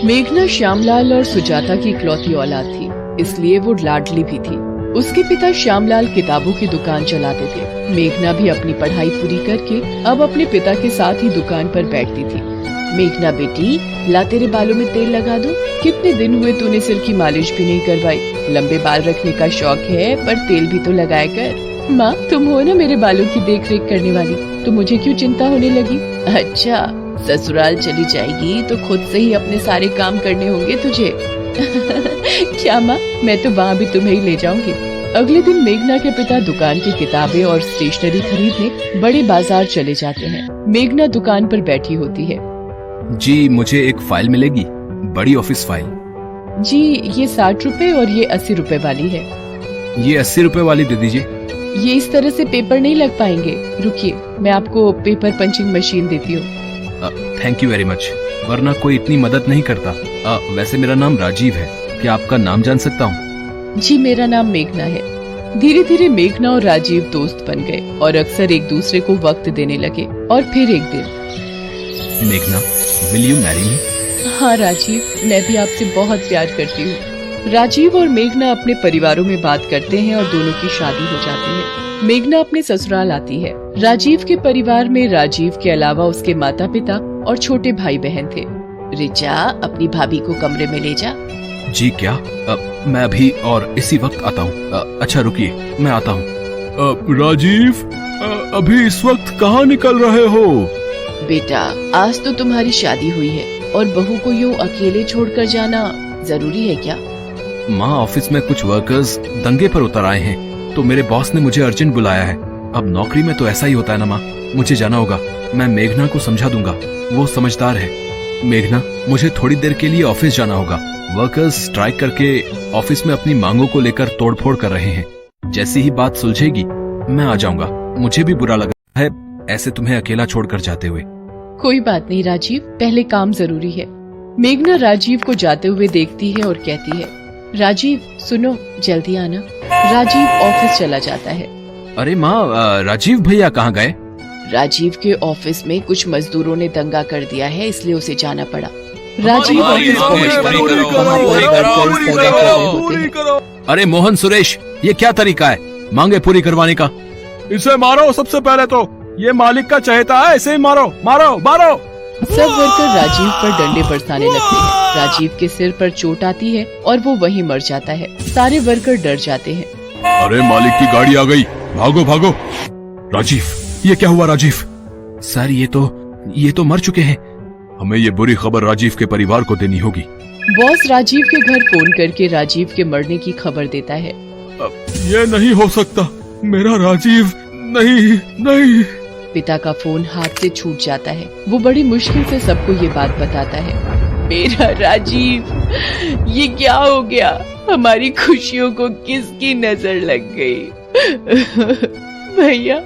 मेघना श्यामलाल और सुजाता की इकलौती औलाद थी, इसलिए वो लाडली भी थी। उसके पिता श्यामलाल किताबों की दुकान चलाते थे। मेघना भी अपनी पढ़ाई पूरी करके अब अपने पिता के साथ ही दुकान पर बैठती थी। मेघना बेटी, ला तेरे बालों में तेल लगा दूं? कितने दिन हुए तूने सिर की मालिश भी नहीं करवाई। लंबे बाल रखने का शौक है, पर तेल भी तो लगाया कर। माँ, तुम हो ना मेरे बालों की देख रेख करने वाली, तो मुझे क्यों चिंता होने लगी? अच्छा, ससुराल चली जाएगी तो खुद से ही अपने सारे काम करने होंगे तुझे। क्या माँ, मैं तो वहाँ भी तुम्हें ही ले जाऊंगी। अगले दिन मेघना के पिता दुकान की किताबें और स्टेशनरी खरीदने बड़े बाजार चले जाते हैं। मेघना दुकान पर बैठी होती है। जी, मुझे एक फाइल मिलेगी, बड़ी ऑफिस फाइल। जी, ये 60 रुपए और ये 80 रुपए वाली है। ये 80 रुपए वाली दे दीजिए। ये इस तरह से पेपर नहीं लग पाएंगे, रुकिए मैं आपको पेपर पंचिंग मशीन देती हूँ। थैंक यू वेरी मच, वरना कोई इतनी मदद नहीं करता। वैसे मेरा नाम राजीव है, क्या आपका नाम जान सकता हूँ? जी, मेरा नाम मेघना है। धीरे धीरे मेघना और राजीव दोस्त बन गए और अक्सर एक दूसरे को वक्त देने लगे। और फिर एक दिन, मेघना, विल यू मैरी मी? हाँ राजीव, मैं भी आपसे बहुत प्यार करती हूँ। राजीव और मेघना अपने परिवारों में बात करते हैं और दोनों की शादी हो जाती है। मेघना अपने ससुराल आती है। राजीव के परिवार में राजीव के अलावा उसके माता पिता और छोटे भाई बहन थे। रिचा, अपनी भाभी को कमरे में ले जा। जी क्या? मैं अभी और इसी वक्त आता हूँ। अच्छा रुकिए, मैं आता हूँ। राजीव, अभी इस वक्त कहाँ निकल रहे हो? बेटा, आज तो तुम्हारी शादी हुई है और बहू को यूँ अकेले छोड़कर जाना जरूरी है क्या? माँ, ऑफिस में कुछ वर्कर्स दंगे पर उतर आए हैं, तो मेरे बॉस ने मुझे अर्जेंट बुलाया है। अब नौकरी में तो ऐसा ही होता है ना माँ, मुझे जाना होगा। मैं मेघना को समझा दूंगा, वो समझदार है। मेघना, मुझे थोड़ी देर के लिए ऑफिस जाना होगा। वर्कर्स स्ट्राइक करके ऑफिस में अपनी मांगों को लेकर तोड़फोड़ कर रहे हैं। जैसी ही बात सुलझेगी मैं आ जाऊंगा। मुझे भी बुरा लगा है ऐसे तुम्हें अकेला छोड़कर जाते हुए। कोई बात नहीं राजीव, पहले काम जरूरी है। मेघना राजीव को जाते हुए देखती है और कहती है, राजीव सुनो, जल्दी आना। राजीव ऑफिस चला जाता है। अरे माँ, राजीव भैया कहाँ गए? राजीव के ऑफिस में कुछ मजदूरों ने दंगा कर दिया है, इसलिए उसे जाना पड़ा। राजीव ऑफिस पहुंचता है, वहाँ पर वर्कर्स दंगा कर रहे होते हैं। अरे मोहन, सुरेश, ये क्या तरीका है मांगे पूरी करवाने का? इसे मारो, सबसे पहले तो ये मालिक का चहेता है, इसे ही मारो मारो मारो। सब वर्कर राजीव पर डंडे बरसाने लगते हैं। राजीव के सिर पर चोट आती है और वो वहीं मर जाता है। सारे वर्कर डर जाते हैं। अरे मालिक की गाड़ी आ गई, भागो भागो। राजीव, ये क्या हुआ राजीव? सर, ये तो मर चुके हैं। हमें ये बुरी खबर राजीव के परिवार को देनी होगी। बॉस राजीव के घर फोन करके राजीव के मरने की खबर देता है। ये नहीं हो सकता, मेरा राजीव नहीं नहीं। पिता का फोन हाथ से छूट जाता है। वो बड़ी मुश्किल से सबको ये बात बताता है। मेरा राजीव, ये क्या हो गया? हमारी खुशियों को किसकी नजर लग गई? भैया,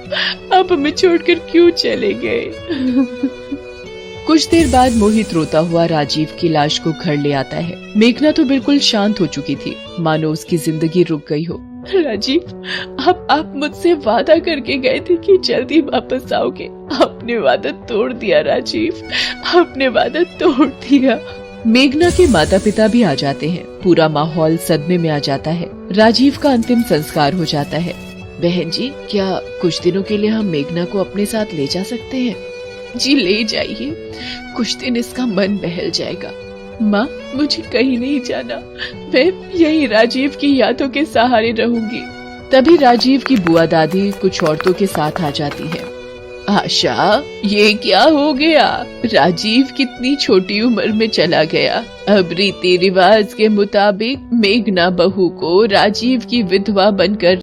आप हमें छोड़कर क्यों चले गए? कुछ देर बाद मोहित रोता हुआ राजीव की लाश को घर ले आता है। मेघना तो बिल्कुल शांत हो चुकी थी, मानो उसकी जिंदगी रुक गई हो। राजीव, आप मुझसे वादा करके गए थे कि जल्दी वापस आओगे। आपने वादा तोड़ दिया राजीव, आपने वादा तोड़ दिया। मेघना के माता पिता भी आ जाते हैं। पूरा माहौल सदमे में आ जाता है। राजीव का अंतिम संस्कार हो जाता है। बहन जी, क्या कुछ दिनों के लिए हम मेघना को अपने साथ ले जा सकते हैं? जी, ले जाइए, कुछ दिन इसका मन बहल जाएगा। माँ, मुझे कहीं नहीं जाना, मैं यही राजीव की यादों के सहारे रहूंगी। तभी राजीव की बुआ दादी कुछ औरतों के साथ आ जाती है। आशा, ये क्या हो गया? राजीव कितनी छोटी उम्र में चला गया। अब रीति रिवाज के मुताबिक मेघना बहू को राजीव की विधवा बनकर